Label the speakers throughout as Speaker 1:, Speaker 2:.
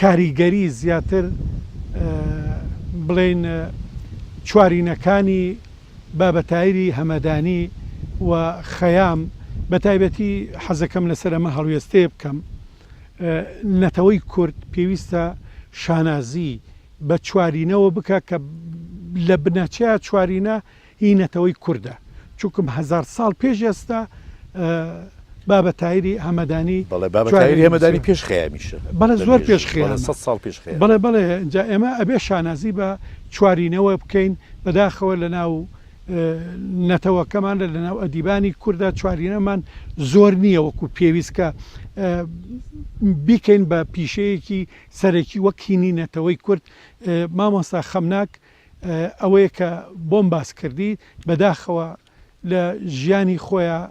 Speaker 1: کاریگەری زیاتر بڵێن چوارینەکانی بابەتایری هەمەدانی و خەیام بە تایبەتی حەزەکەم لەسەر ئەمە هەڵوێستێ بکەم نەتەوەی کورد پێویستە شانازی بە چوارینەوە بکە کە لە بنەچەیە چوارینە هی نەتەوەی کووردە چونکم 1000 ساڵ پێش ئێستا بابەتایری هەمەدانی
Speaker 2: بابەتایری هەمەدانی پێش خەیامیشە
Speaker 1: بەڵێ زۆر پێش خەیام
Speaker 2: 100 ساڵ پێش خەیام
Speaker 1: بڵێ بڵێ جا ئێمە ئەبێ شانازی بە چوارینەوە بکەین بەداخەوە لە ناو نەتەوەکەمان لە ناو ئەدیبانی کووردا چوارینەمان زۆر نییە وەکو پێویست کە بیکەین بە پیشەیەکی سەرەکی وەکینی نەتەوەی کورد مامۆستا خەمناک ئەوەیە کە بۆم باس کردی بەداخەوە لە ژیانی خۆیان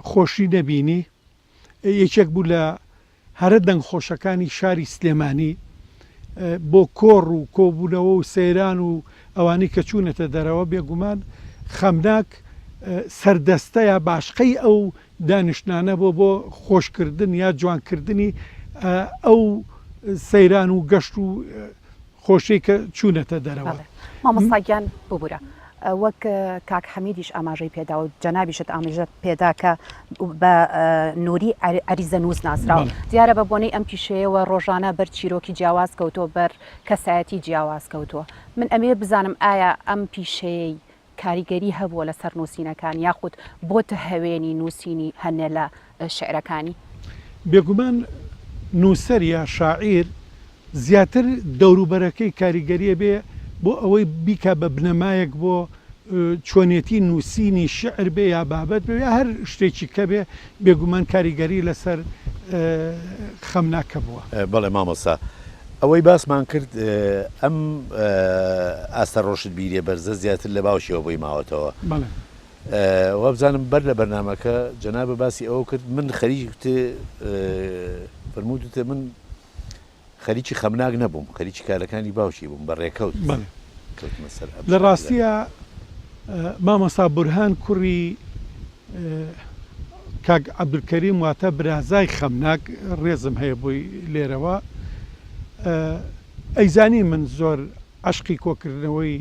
Speaker 1: خۆشی نەبینی یەکێک بوو لە هەرە دەنگخۆشەکانی شاری سلێمانی بۆ کۆڕ و کۆبوونەوە و سەیران و ئەوانەی کە چوونەتە دەرەوە بێگومان خەمناک سەردەستەیە باشقەی ئەو دانیشتانە بۆ خۆشکردن یا جوانکردنی ئەو سەیران و گەشت و خۆشەی کە چوونەتە دەرەوە
Speaker 3: مامۆستاگیان ببوورە وەک کاک حەمیدیش ئاماژەی پێدا و جەنابیشت ئاماژە پێدا کە بە نووری عەریزە نووس ناسراوە دیارە بە بۆنەی ئەم پیشەیەوە ڕۆژانە بەر چیرۆکی جیاواز کەوتۆ بەر کەسایەتی جیاواز کەوتووە من ئەمێ بزانم ئایا ئەم پیشەیەی کاریگەری هەبووە لەسەر نووسینەکان یاخود بۆتە هەوێنی نووسینی هەنێ لە شعرەکانی
Speaker 1: بێگومان نووسەر یا شاعیر زیاتر دەوروبەرەکەی کاریگەریە بێ بۆ ئەوەی بیکە بە بنەمایەک بۆ چۆنێتی نووسینی شعر بێ یا بابەت بێ یا هەر شتێکی کە بێ بێگومان کاریگەری لەسەر خەمناکە بووە
Speaker 2: بەڵێ مامۆستا ئەوەی باسمان کرد ئەم ئاستە ڕۆشت بیرێ بەرزە زیاتر لە باوشیەوە بۆی ماوەتەوە وە بزانم بەر لە بەرنامەکە جەنابە باسی ئەوە کرد من خەریکی فرمودتە من خەریکی خەمناک نەبووم خەریکی کارەکانی باوشی بووم بە ڕێکەوت
Speaker 1: لە ڕاستیە مامۆستا بورهان کوڕی کاک عەبدولکەریم واتە برازای خەمناک ڕێزم هەیە بووی لێرەوە ئەیزانی من زۆر عشقی کۆکردنەوەی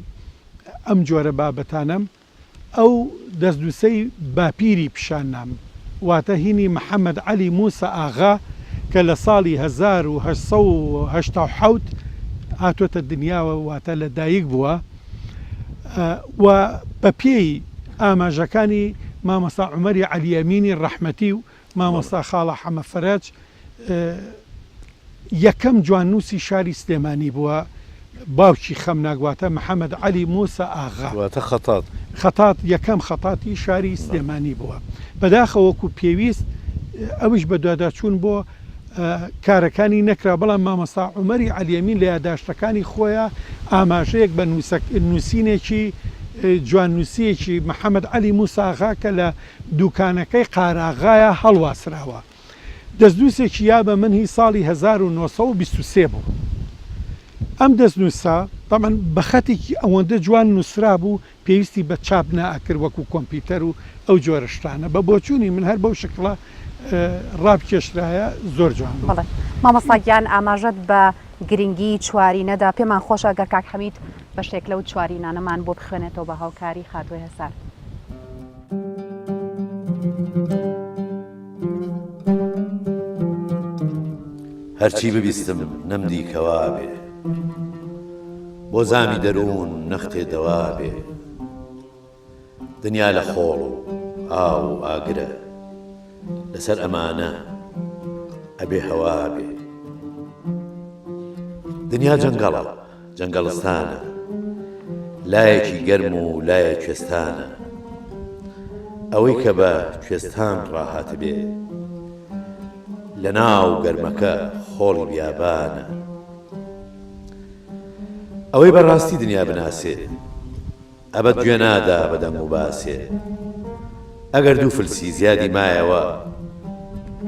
Speaker 1: ئەم جۆرە بابەتانم ئەو دەستدووسەی باپیری پیشاننام واتە هینی محەممەد عەلی موسە ئاغا کە لە ساڵی 1970 هاتوۆتە دنیاوە واتە لە دایک بووە و بە پێی ئاماژەکانی مامۆستا عومەری عەلیەمینی ڕەحمەتی و مامۆستا خاڵە حەمەفەرەج یەکەم جواننووسی شاری سلێمانی بووە باوکی خەمناک واتە محەممەد عەلی موسە ئاغا خەتات یەکەم خەتاتی شاری سلێمانی بووە بەداخەوەکو پێویست ئەوش بە دواداچوون بۆ کارەکانی نەکرا بەڵام مامۆستا عومەری عەلیەمین لە یادداشتەکانی خۆیان ئاماژەیەک بە نووسینێکی جواننووسیەکی محەممەد عەلی موسە ئاغا کە لە دوکانەکەی قاراغایە هەڵواسراوە دەستنووسێکی یا بە منهی ساڵی 1923 بوو ئەم دەستنووسە تەمان بە خەتێکی ئەوەندە جوان نووسرا بوو پێویستی بە چاپ نائەکرد وەکو کۆمپیوتەر و ئەو جۆرە شتانە بە بۆچوونی من هەر بەو شکڵە ڕابکێشرایە زۆر جوان
Speaker 3: بڵێ مامۆستاگیان ئاماژەت بە گرنگی چوارینەدا پێمان خۆشە گەر کاک حەمید بە شتێک لەو چوارینانەمان بۆ بخوێنێتەوە بە هاوکاری خاتوۆی هەسار
Speaker 2: هەرچی ببیستم نەمدی کەوا بێ بۆ زامی دەروون نەختێ دەوا بێ دنیا لە خۆڵ و ئاو و ئاگرە لەسەر ئەمانە ئەبێ هەوا بێ دنیا جەنگەڵە جەنگەڵستانە لایەکی گەرم و لایە کوێستانە ئەوەی کە بە کوێستان ڕاهات بێ لە ناو گەرمەکە خۆڵی بیابانە ئەوەی بەڕاستی دنیا بناسێ ئەبەت گوێ نادا بە دەنگ و باسێ ئەگەر دوو فلسی زیادی مایەوە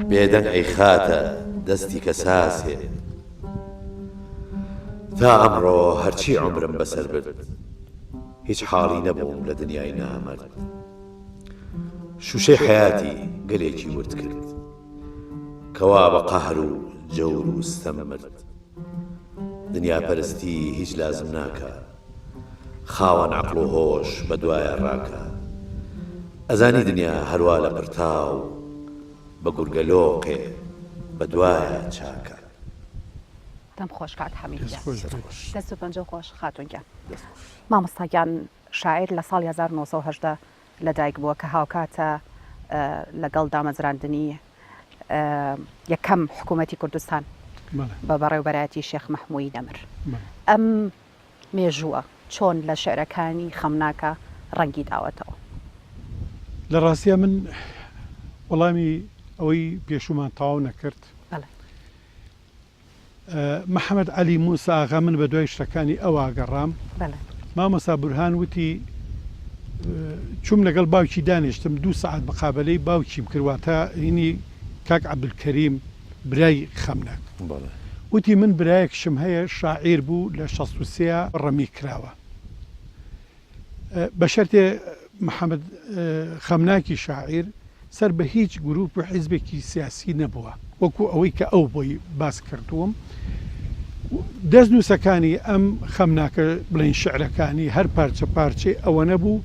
Speaker 2: بێدەنگ ئەی خاتە دەستی کەساسێ تا ئەمڕۆ هەرچی عومرم بەسەر برد هیچ حاڵی نەبووم لە دنیای نامەرد شوشەی حەیاتی گەلێکی ورد کرد کەوا بە قەهر و جەور و ستەم مرد دنیا پەرستی هیچ لازم ناکە، خاوەن عەقڵ و هۆش بە دوایە ڕاکە، ئەزانی دنیا هەروە لە پرتاو بە گورگەلۆقێ بە دوایە چاکە.
Speaker 3: دەم خۆش کات حەمید دەست و پەنجە خۆش خاتونکە. مامۆستاگیان شاعیر لە ساڵی 1970 لەدایک بووە کە هاوکاتە لەگەڵ دامەزراندنی یەکەم حکوومەتی کوردستان بە بەڕێوەبەرایەتی شێخ مەحموودی نەمر. ئەم مێژووە چۆن لە شێعرەکانی خەمناکە ڕەنگی داوەتەوە؟
Speaker 1: لە ڕاستیە من وەڵامی ئەوەی پێشومان تەواو نەکرد. محەممەد عەلی موسا ئاغا من بە دوای شتەکانی ئەو ئاگەڕام. مامۆستا بورهان وتی چوم لەگەڵ باوکی دانیشتم 2 سەعات بەقابلەی باوکیم کردواتە هینی کاک عەبدولکەریم برای خەمناک. وتی من برایەکشم هەیە شاعیر بوو لە 63 ڕەمی کراوە. بە شەرتێ محەممەد خەمناکی شاعیر سەر بە هیچ گروپ و حیزبێکی سیاسی نەبووە، وەکو ئەوەی کە ئەو بۆی باس کردووم. دەست نووسەکانی ئەم خەمناکە بڵین شعرەکانی هەر پارچە پارچێ ئەوە نەبوو.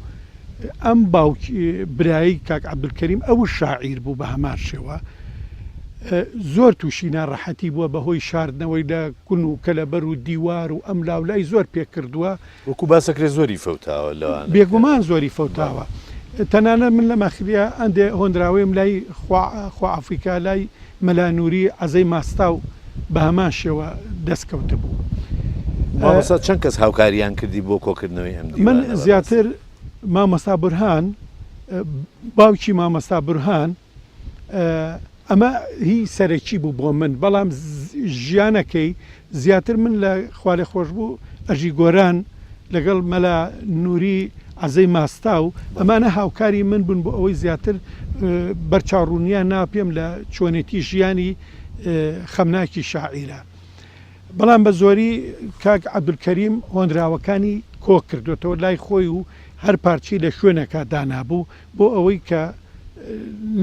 Speaker 1: ئەم باوکی برایی کاک عەبدولکەریم ئەو شاعیر بوو بە هەمان شێوە. زۆر تووشی ناڕەحەتی بووە بەهۆی شاردنەوەی لە کون و کەلەبەر و دیوار و ئەم لاولای زۆر پێکردووە.
Speaker 2: وەکو باسەکرێ زۆری فەوتاوە لەوانە
Speaker 1: بێگومان زۆری فەوتاوە. تەنانە من لە ماخلیە ئەندێ هۆندراوەیم لای خوا ئەفریقا لای مەلانووری عەزەی ماستا و بە هەمان شێوە دەستکەوتە بوو.
Speaker 2: مامۆستا چەند کەس هاوکاریان کردی بۆ کۆکردنەوەی ئەم دیوانە؟
Speaker 1: من زیاتر مامۆستا بورهان باوکی مامۆستا بورهان ئەمە هی سەرەکی بوو بۆ من، بەڵام ژیانەکەی زیاتر من لە خوالێ خۆش بوو ئەژی گۆران لەگەڵ مەلا نووری عەزەی ماستا و ئەمانە هاوکاری من بوون بۆ ئەوەی زیاتر بەرچاوڕوونیان ناپێم لە چۆنێتی ژیانی خەمناکی شاعیرە. بەڵام بە زۆری کاک عەبدولکەریم هۆنراوەکانی کۆ کردوێتەوە لای خۆی و هەر پارچی لە شوێنەکە دانابوو بۆ ئەوەی کە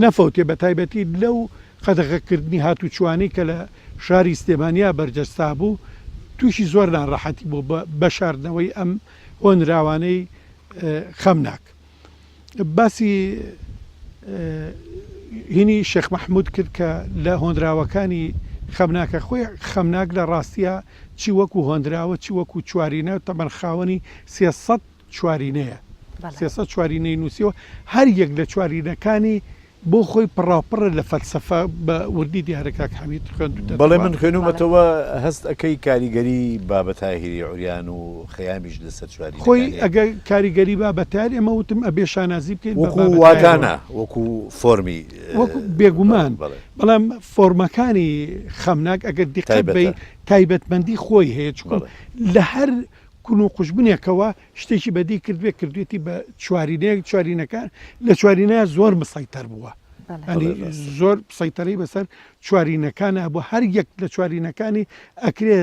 Speaker 1: نەفەوتێ بە تایبەتی لەو قەدەغەکردنی هاتوچوانی کە لە شاری سلێمانیا بەرجەستا بوو تووشی زۆر ناڕەحەتی بوو بە شاردنەوەی ئەم هۆنراوانەی خەمناک. باسی هینی شێخ مەحموود کرد کە لە هۆنراوەکانی خەمناکە خۆی خەمناک لە ڕاستیە چی وەکو هۆنراوە چی وەکو چوارینە تەمەەن خاوەنی 300 چوارینەیە 300 چوارینەی نووسیەوە هەر یەک لە چوارینەکانی بۆ خۆی پڕاپڕە لە فەلسەفە بە وردی دیارەکە حەمید خوێندووە.
Speaker 2: بەڵێ من خوێنومەتەوە هەست ئەەکەی کاریگەری بابەتاهیری عوریان و خەیامیش لەسەر چواری
Speaker 1: خۆی ئەگەر کاریگەری بابەتار ئێمە وتم ئەبێ شانازی بکەین
Speaker 2: وەکو وادانە وەکو فۆرمی
Speaker 1: وەکو بێگومان، بەڵام فۆرمەکانی خەمناک ئەگەر دیقەت بی تایبەتمەندی خۆی هەیە چکۆ لە هەر کون و قوشببوونێکەوە شتێکی بەدی کردوێ کردوێتی بە چوارینەکان لە چوارینەیە زۆر مسەیتەر بووە. زۆر سەیتەرەی بەسەر چوارینەکانە بۆ هەر یەک لە چوارینەکانی ئەکرێ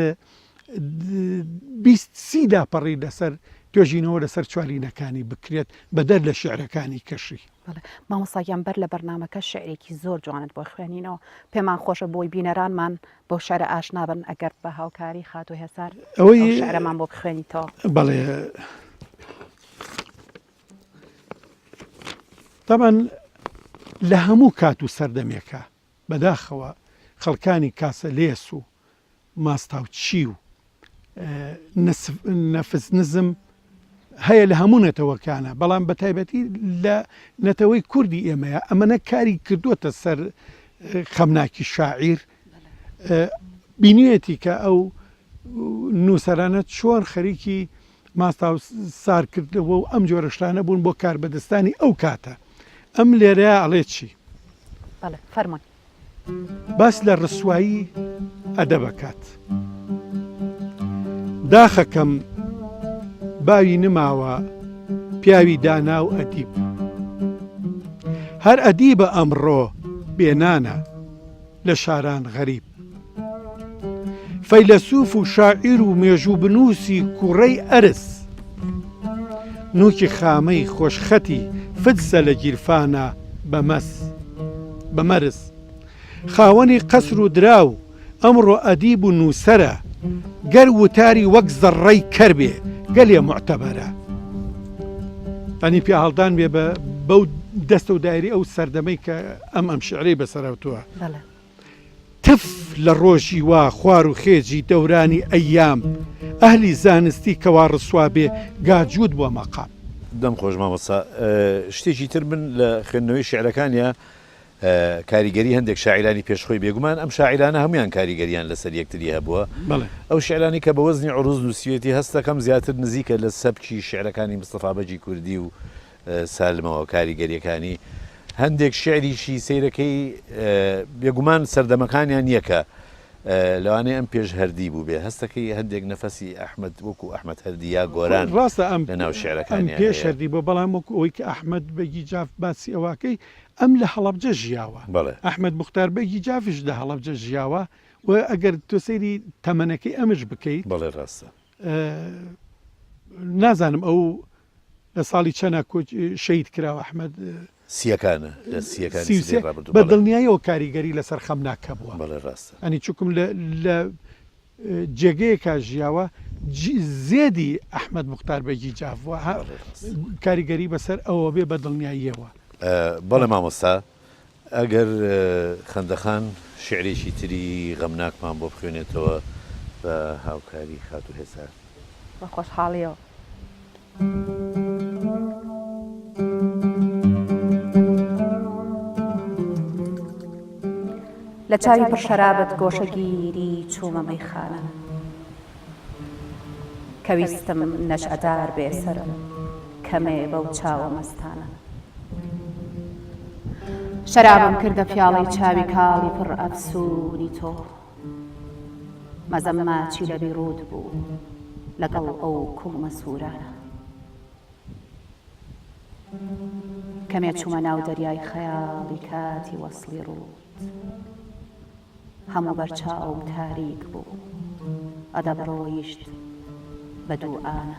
Speaker 1: 20 لاپەڕی لەسەر توێژینەوە لەسەر چوارینەکانی بکرێت بەدەر لە شعرەکانی کەشی.
Speaker 3: مامۆستاگیان بەر لە بەرنامەکە شعرێکی زۆر جوانت بۆ خوێنینەوە پێمان خۆشە بۆی بینەرانمان بۆ شعرە ئاشنابن ئەگەر بە هاوکاری خات و هێسار ئەوەی شعرەمان بۆ بخوێنیتەوە.
Speaker 1: بەڵێ تەبەن لە هەموو کات و سەردەمێکە بەداخەوە خەڵکانی کاسە لێس و ماستاوچی و نەفس نزم هەیە لە هەموو نەتەوەکانە، بەڵام بە تایبەتی لە نەتەوەی کوردی ئێمەیە ئەمەنە کاری کردووەتە سەر خەمناکی شاعیر بینوێتی کە ئەو نووسەرانە چۆن خەریکی ماستا و سارکردەوە و ئەم جۆرە شتانە بوون بۆ کاربەدەستانی ئەو کاتە. ئەم لێرەیە ئەڵێ چی؟
Speaker 3: فەرمووی
Speaker 1: باس لە ڕسوایی ئەدەبەکات. داخەکەم باوی نماوە پیاوی دانا و ئەدیب، هەر ئەدیبە ئەمڕۆ بێنانە لە شاران غەریب، فەیلسوف و شاعیر و مێژوو بنووسی کوڕەی ئەرس، نوکی خامەی خۆشخەتی فدسە لە گیرفانە بە مەرس، خاوەنی قەسر و دراو ئەمڕۆ ئەدیب و نووسەرە گەر وتاری وەک زەڕەی کەربێ گەلێ معتەبەرە. ئەنی پێ هەڵدان بێ بەو دەستە و دایری ئەو سەردەمەی کە ئەم شعرەی بەسەرەوتووە. تف لە ڕۆژی وا خوار و خێجی دەورانی ئەیام ئەهلی زانستی کەوا ڕسوا بێ گاجود بووە مەقام.
Speaker 2: دەم خۆش مامۆستا شتێکی تر من لە خوێندنەوەی شعرەکانیە کاریگەری هەندێک شاعرانی پێشخۆی بێگومان ئەم شاعرانە هەمویان کاریگەریان لەسەر یەکتری هەبووە. ئەو شعرانی کە بە وەزنی عروض نووسیەتی هەستەکەم زیاتر نزیکە لە سەبکی شعرەکانی مستەفا بەجی کوردی و سالمەوە کاریگەریەکانی. هەندێک شعریشی سیرەکەی بێگومان سەردەمەکانیان یەکە لەوانەیە ئەم پێش هەردی بوو بێ هەستەکەی هەندێک نەفەسی ئەحمەد وەکو ئەحمەد هەردی یا گۆران
Speaker 1: ڕاستە
Speaker 2: لە ناو شعرەکانی
Speaker 1: پێش هەردی بۆ بەڵام وەکو ئەوەی کە ئەحمەد بەگی جاف باسی ئەوەکەی ئەم لە هەڵەبجە ژیاوە. ئەحمەد موختار بەگی جافش لە هەڵەبجە ژیاوە و ئەگەر تۆ سەیری تەمەنەکەی ئەمش بکەیت
Speaker 2: بەڵێ ڕاستە
Speaker 1: نازانم ئەو لە ساڵی چەنە شەید کراوە ئەحمەد
Speaker 2: سیەکانە لە سیەکانی
Speaker 1: بە دڵنیایەوە کاریگەری لەسەر خەمناکە بووە.
Speaker 2: بەڵێ ڕاستە
Speaker 1: ئەنی چووکم لە جێگەیەکە ژیاوە زێدی ئەحمەد موختار بەگی جافوە کاریگەری بەسەر ئەوە بێ بە دڵنیاییەوە.
Speaker 2: بەڵێ مامۆستا ئەگەر خەندەخان شعرێکی تری غەمناکمان بۆ بخوێنێتەوە بە هاوکاری خاتو هێزار
Speaker 3: بە خۆشحاڵیەوە. لە چاوی پڕشەرابەت گۆشەگیری چوومە مەیخانە کەویستم نەشئەدار بێسەرم کەمێ بەو چاوە مەستانە شەرابم کردە پیاڵەی چاوی کاڵی پڕ ئەفسوونی تۆ مەزەم ماچی لە بیرود بوو لەگەڵ ئەو کوڵمە سوورانە کەمێ چوومە ناو دەریای خەیاڵی کاتی وەسڵی ڕوود هەموو بەرچاوم تاریک بوو ئەدە بڕۆیشت بە دووئانە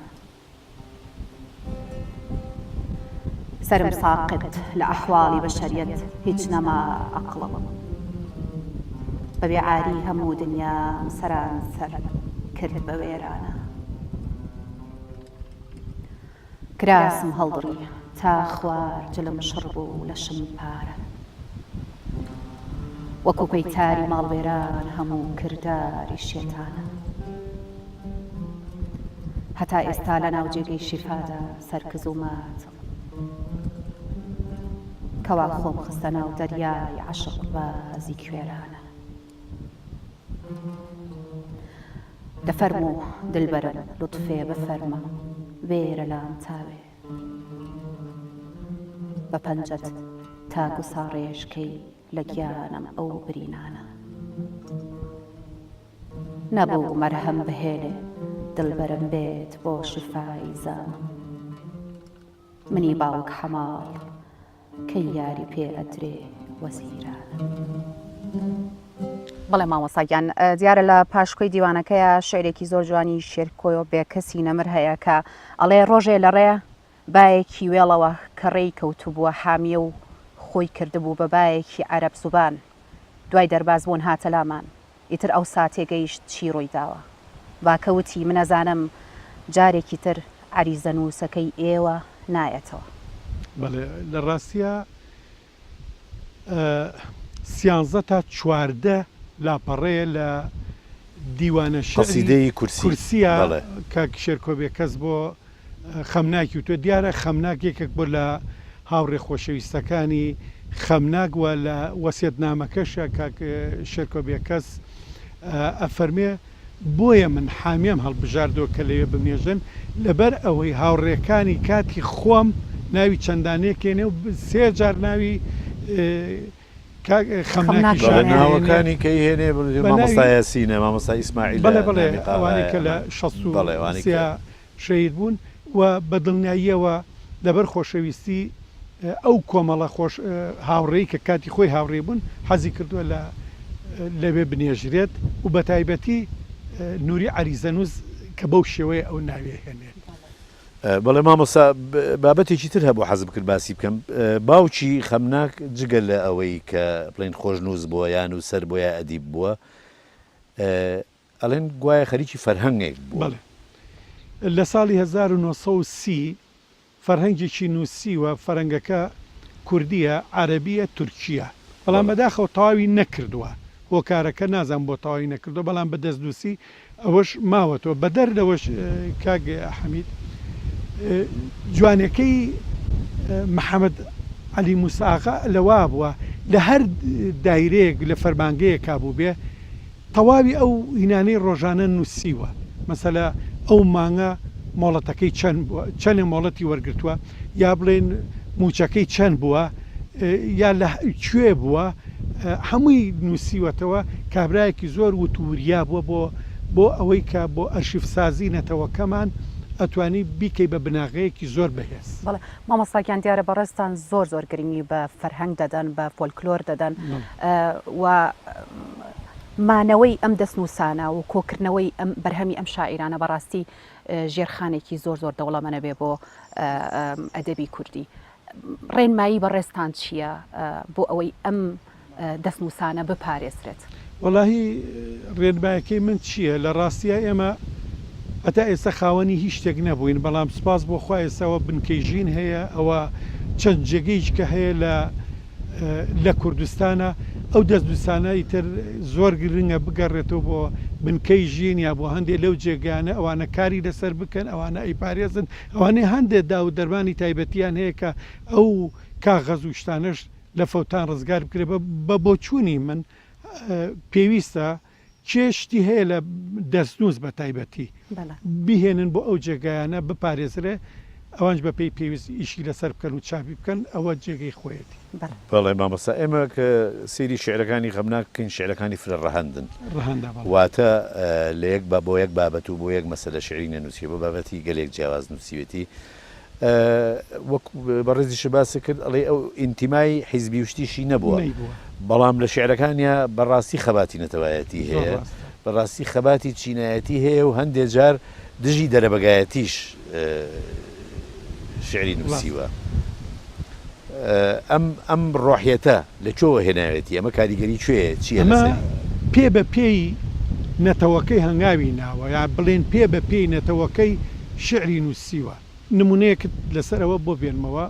Speaker 3: سرم ساقط لە ئەحواڵی بەشەریەت هیچ نەما عەقڵم بەبێ عاری هەموو دنیام سەرانسەر کرد بە وێرانە کراسم هەڵدڕی تا خوار جلم شڕ بوو لە شمپارە وەکو پەیتاری ماڵوێران هەموو کرداری شێتانە هەتا ئێستا لە ناو جێگەی شیفادا سەرکز و ماتم کەوا خۆم خستە ناو دەریای عەشق بازی کوێرانە دەفەرموو دلبەرم لوتفێ بفەرمە وێرە لام تاوێ بە پەنجەت تاک و ساڕێژکەی لە گیانم ئەو برینانە نەبوو مەرهەم بهێنێ دڵبەرم بێت بۆ شفای زانم منی باوک حەماڵ کەی یاری پێ ئەدرێ وەزیرانە. بەڵێ مامۆستاگیان دیارە لە پاشکۆی دیوانەکەیە شعرێکی زۆر جوانی شێرکۆیۆ بێ کەسی نەمر هەیە کە ئەڵێ ڕۆژێ لە ڕێ بایەکی وێڵەوە کە ڕێی کەوتوبووە حامیە و خۆی کردبوو بە بایەکی عەرەب زوبان دوای دەرباز بوون هاتە لامان ئیتر ئەو ساتێ گەیشت چی ڕووی داوە واکەوتی منەزانم جارێکی تر عەریزە نووسەکەی ئێوە نایەتەوە.
Speaker 1: بەڵێ لە ڕاستیە 13 تا 14 لاپەڕەیە لە دیوانە
Speaker 2: قەسیدەی
Speaker 1: کورسیە کە شێرکۆبێ کەس بۆ خەمناکی و تۆ دیارە خەمناک یەکێک بۆ لە هاوڕێ خۆشەویستەکانی خەمناک وە لە وەسیەتنامەکەشە کاک شێرکۆبێ کەس ئەفەرمێ بۆیە من حامیم هەڵبژاردەوە کە لەوێ بمێژن لەبەر ئەوەی هاوڕێکانی کاتی خۆم ناوی چەندانەیەکێنێ و 3 جار ناوی
Speaker 2: ناوەکانی کەی هێنێ مامۆستا یاسینە مامۆستا ئیسماعیل
Speaker 1: بەڵێ بڵێ ئەوانەی کە لە 63 شەهید بوون و بە دڵنیاییەوە لەبەر خۆشەویستی ئەو کۆمەڵە هاوڕێی کە کاتی خۆی هاوڕێ بوون حەزی کردووە لەوێ بنێژرێت و بە تایبەتی نووری عەریزەنووس کە بەو شێوەیە ئەو ناوێ هێنێت.
Speaker 2: بەڵێ مامۆستا بابەتێکی تر هەبوو حەزم کرد باسی بکەم باوکی خەمناک جگە لە ئەوەی کە بڵێن خۆشنووس بووە یان و سەر بۆیە ئەدیب بووە ئەڵێن گوایە خەریکی فەرهەنگێک بوو.
Speaker 1: بەڵێ لە ساڵی 1930 فەرهەنگێکی نووسیوە فەرەنگەکە کوردیە عەرەبیە تورکیە بەڵام بەداخەوە تەواوی نەکردووە هۆکارەکە نازان بۆ تەواوی نەکردو بەڵام بە دەستنووسی ئەوەش ماوەتەوە بە دەردەوەش کاک حەمید جوانەکەی محەممەد عەلی موساغا لەوا بووە لە هەر دایرەیەک لە فەرمانگەیە کابوو بێ تەواوی ئەو هینانەی ڕۆژانە نووسیوە مەسەلە ئەو مانگە مۆڵەتەکەی چەندێ مۆڵەتی وەرگتووە یا بڵێن موچەکەی چەند بووە یا لە کوێ بووە هەمووی نووسیوەتەوە کابراایەکی زۆر وتوریا بووە بۆ ئەوەی کە بۆ ئەرشیفسازی نەتەوەکەمان ئەتوانی بیکەی بە بناغەیەکی زۆر بەهێز.
Speaker 3: بەڵێ مامۆستاکیان دیارە بەڕێستان زۆر گرنگی بە فەرهەنگ دەدەن بە فۆلکلۆر دەدەن و مانەوەی ئەم دەستنووسانە و کۆکردنەوەی ئەم بەرهەمی ئەم شاعیرانە بەڕاستی ژێرخانێکی زۆر دەوڵەمەنە بێ بۆ ئەدەبی کوردی. ڕێنمایی بەڕێستان چییە بۆ ئەوەی ئەم دەستنووسانە بپارێزرێت؟
Speaker 1: وەڵاهی ڕێنمایەکەی من چییە لە ڕاستیە ئێمە ئەتا ئێستا خاوەنی هیچ شتێک نەبووین بەڵام سپاس بۆ خوا ئێساوە بنکەی ژین هەیە ئەوە چەند جێگەیش کە هەیە لە کوردستانە ئەو دەستنووسانە ئیتر زۆر گرنگە بگەڕێتەوە بۆ بنکەی ژین یا بۆ هەندێک لەو جێگانە ئەوانە کاری لەسەر بکەن ئەوانە ئەیپارێزن ئەوانەی هەندێک دا و دەرمانی تایبەتیان هەیە کە ئەو کاغەز و شتانش لە فەوتان ڕزگار بکرێ بە بۆچوونی من پێویستە چێشتی هەیە لە دەستنووس بە تایبەتی بهێنن بۆ ئەو جێگایانە بپارێزرێ ئەوانش بە پێی پێویست ئیشی لەسەر بکەن و چاپی بکەن ئەوە جێگەی خۆیەتی.
Speaker 2: بەڵێ مامۆستا ئێمە کە سەیری شعرەکانی خەمناکەین شعرەکانی فرە ڕەهەندن واتە لە یەک بۆ یەک بابەت و بۆ یەک مەسەلە شعری نەنووسی بۆ بابەتی گەلێک جیاواز نووسیوێتی وەک بەڕێزیش باسی کرد ئەڵێ ئەو ئینتیمای حیزبی وشتیشی نەبووە بەڵام لە شعرەکانیا بەڕاستی خەباتی نەتەوایەتی هەیە بەڕاستی خەباتی چینایەتی هەیە و هەندێک جار دژی دەرەبەگایەتیش شعری نووسیوە. ئەم ڕۆحیەتە لە چۆوە هێناوێتی ئەمە کاریگەری کوێیە چییە؟
Speaker 1: پێ بە پێی نەتەوەکەی هەنگاوی ناوە یا بڵێن پێ بە پێی نەتەوەکەی شعری نووسیوە. نمونەیەکت لەسەرەوە بۆ بێنمەوە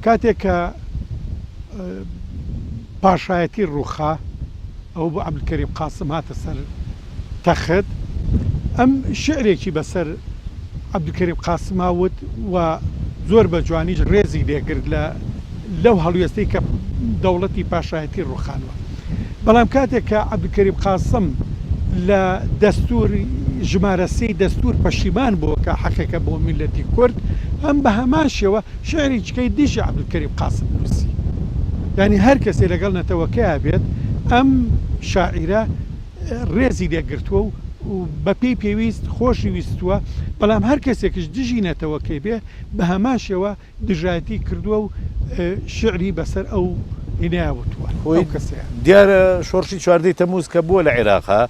Speaker 1: کاتێک کە پاشایەتی ڕووخا ئەو بۆ عەبدولکەریم قاسم هاتە سەر تەخت ئەم شعرێکی بەسەر عەبدولکەریم قاسم هاوت و زۆر بە جوانیش ڕێزی لێگرت لەو هەڵوێستەی کە دەوڵەتی پاشایەتی ڕووخانوە بەڵام کاتێک کە عەبدولکەریم قاسم لە دەستور ژمارەسەی دەستور پەشیمان بووە کە حەقێکە بۆ میلەتی کورد ئەم بە هەمان شێوە شعری چکەی دیژی عەبدولکەریم قاسم نووسی یعنی هەر کەسێ لەگەڵ نەتەوەکەیە بێت ئەم شاعیرە ڕێزی لێگرتووە و بە پێی پێویست خۆشی ویستووە بەڵام هەر کەسێکش دژی نەتەوەکەی بێ بە هەمان شێوە دژایەتی کردووە و شعری بەسەر ئەو هینایوتووە
Speaker 2: دیارە شۆڕشی چواردەی تەمووز کە بووە لە عێراقا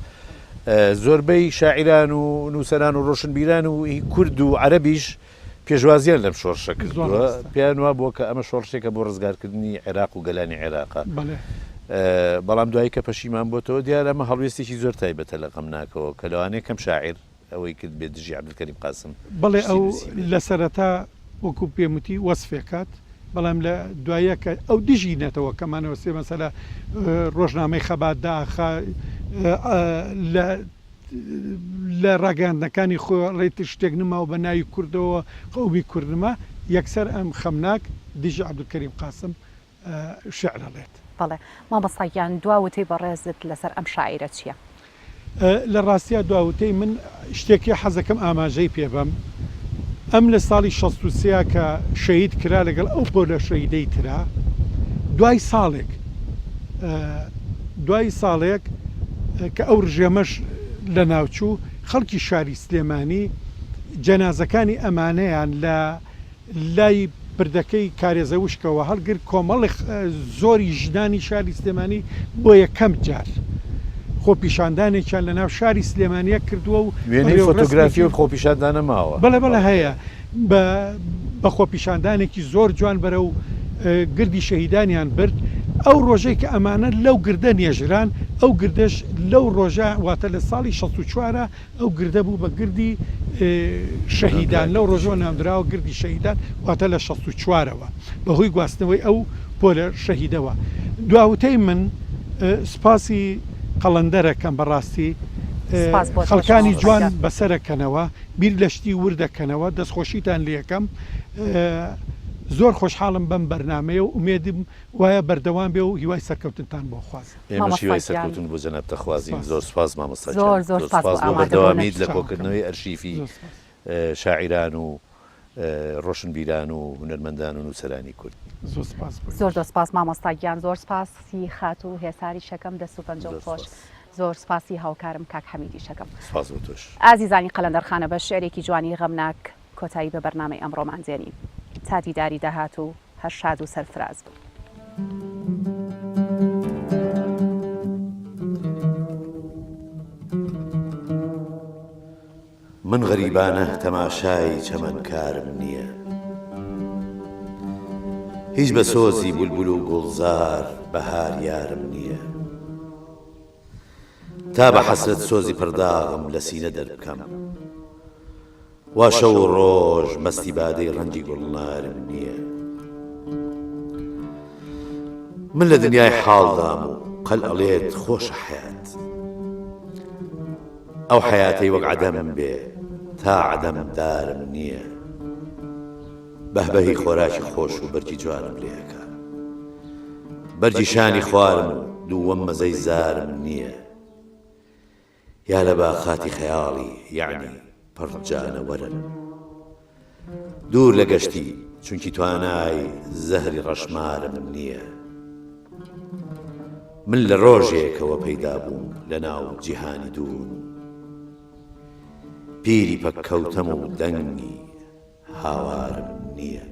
Speaker 2: زۆربەی شاعیران و نووسەران و ڕۆشنبیران و کورد و عەرەبیش پێشوازیان لەم شۆڕشە کردووە پێیان وە بووە کە ئەمە شۆڕشێکە بۆ ڕزگارکردنی عێراق و گەلانی عێراقا بەڵام دوایی کە پەشیمان بۆتەوە دیارە ئەمە هەڵوێستێکی زۆر تایبەتە لە غەمناکەوە کە لەوانەیە کەم شاعیر ئەوەی کرد بێت دژی عەبدولکەریم قاسم
Speaker 1: بەڵێ ئەو لە سەرەتا وەکو پێموتی وەسفێکات بەڵام لە دوایە کە ئەو دژی نێتەوە کەمانەوە سێ مەسەلە ڕۆژنامەی خەبات داخە لە ڕاگەاندنەکانی خۆ ڕێتی شتێک نماوە بە ناوی کوردەوە قەومی کوردنمە یەکسەر ئەم خەمناک دژی عەبدولکەریم قاسم شعرەڵێت.
Speaker 3: بەڵێ مامۆستاکیان دواوتەی بەڕێزت لەسەر ئەم شاعیرە چییە؟
Speaker 1: لە ڕاستیە دواوتەی من شتێکی حەزەکەم ئاماژەی پێبەم ئەم لە ساڵی 63 کە شەهید کرا لەگەڵ ئەو پۆلە شەهیدەی ترا دوای ساڵێک کە ئەو ڕژێمەش لە ناوچوو خەڵکی شاری سلێمانی جەنازەکانی ئەمانەیان لە لای بردەکەی کارێزە وشکەوە هەڵگرت کۆمەڵی زۆری ژنانی شاری سلێمانی بۆ یەکەم جار خۆپیشاندانێکیان لە ناو شاری سلێمانیە کردووە و
Speaker 2: وێنەی فۆتۆگرافی و خۆپیشاندانە ماوە
Speaker 1: بەڵێ هەیە بە خۆپیشاندانێکی زۆر جوان بەرە و گردی شەهیدانیان برد ئەو ڕۆژەی کە ئەمانە لەو گردە نێژران ئەو گردش لەو ڕۆژە واتە لە ساڵی 64 ئەو گردە بوو بە گردی شەهیدان لەو ڕۆژەوە نامدراوە گردی شەهیدان واتە لە 64ەوە بەهۆی گواستنەوەی ئەو پۆلە شەهیدەوە. دواوتەی من سپاسی قەڵەندەرەکەم بەڕاستی خەڵکانی جوان بەسەرەکەنەوە بیر لە شتی وردەکەنەوە دەستخۆشیتان لێەکەم. زۆر خۆشحاڵم بەم بەرنمەیە و ئومێدم وایە بەردەوام بێ و هیوای سەرکەوتنتان بۆ خوازم.
Speaker 2: ئێمەش هیوای سەرکەوتن بۆ جەنابتە خوازیم. زۆر سپاس مامۆستا
Speaker 3: زۆر سپاس
Speaker 2: بۆ بەردەوامید لە کۆکردنەوەی ئەرشیفی شاعیران و ڕۆشنبیران و هونەرمەندان و نووسەرانی کورد.
Speaker 3: زۆر سپاس مامۆستاگیان، زۆر سپاسی خات و هێساری شەکەم دەست و پەنجە و خۆش. زۆر سپاسی هاوکارم کاک حەمیدی شەکەم.
Speaker 2: سپاس بۆ تۆش.
Speaker 3: ئازیزانی قەلەندەرخانە بە شعرێکی جوانی غەمناک کۆتایی بە بەرنامەی ئەمڕۆمان دێنین. تا دیداری داهات و هەر شاد و سەرفراز بوو.
Speaker 2: من غەریبانە تەماشای چەمەنکارم نییە، هیچ بە سۆزی بولبول و گوڵزار بەهار یارم نییە، تا بە حەسرەت سۆزی پرداغم لە سینە دەربکەم، وا شەو و ڕۆژ مەستی بادەی ڕەنگی گوڵنارم نییە. من لە دنیای حاڵدام و قەل ئەڵێت خۆشە حیات، ئەو حیاتەی وەک عەدەم بێ تا عەدەم دارم نییە، بەهبەهی خۆراکی خۆش و بەرگی جوانم لێەکە، بەرگی شانی خوارم و دووەم مەزەی زارم نییە، یا لە باخاتی خەیاڵی یعنی پڕجانەوەرن، دوور لە گەشتی چونکی توانای زەهری ڕەشمارم نییە. من لە ڕۆژێکەوە پەیدا بووم لە ناو جیهانی دوون، پیری پەککەوتەم و دەنگی هاوارم نییە.